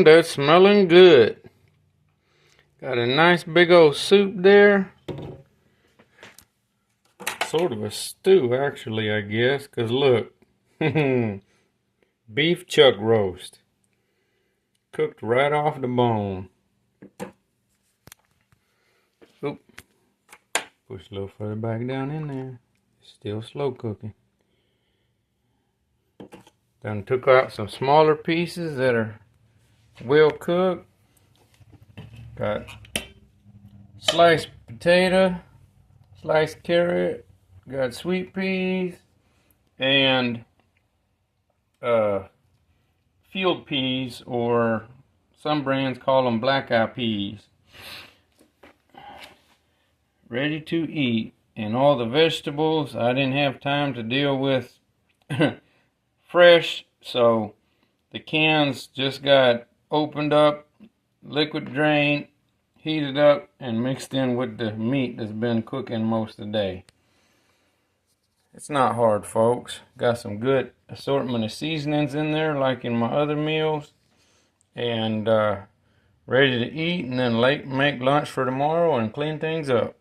That's smelling good. Got a nice big old soup there. Sort of a stew, actually, I guess. Because look. Beef chuck roast. Cooked right off the bone. Oop. Push a little further back down in there. Still slow cooking. Then took out some smaller pieces that are well cooked. Got sliced potato, sliced carrot, got sweet peas, and field peas, or some brands call them black eye peas. Ready to eat. And all the vegetables, I didn't have time to deal with fresh, so the cans just got opened up, liquid drained, heated up, and mixed in with the meat that's been cooking most of the day. It's not hard, folks. Got some good assortment of seasonings in there, like in my other meals. And ready to eat, and then make lunch for tomorrow and clean things up.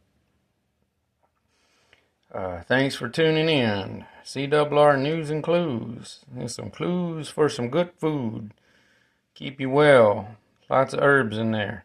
Thanks for tuning in. CRR News and Clues. There's some clues for some good food. Keep you well. Lots of herbs in there.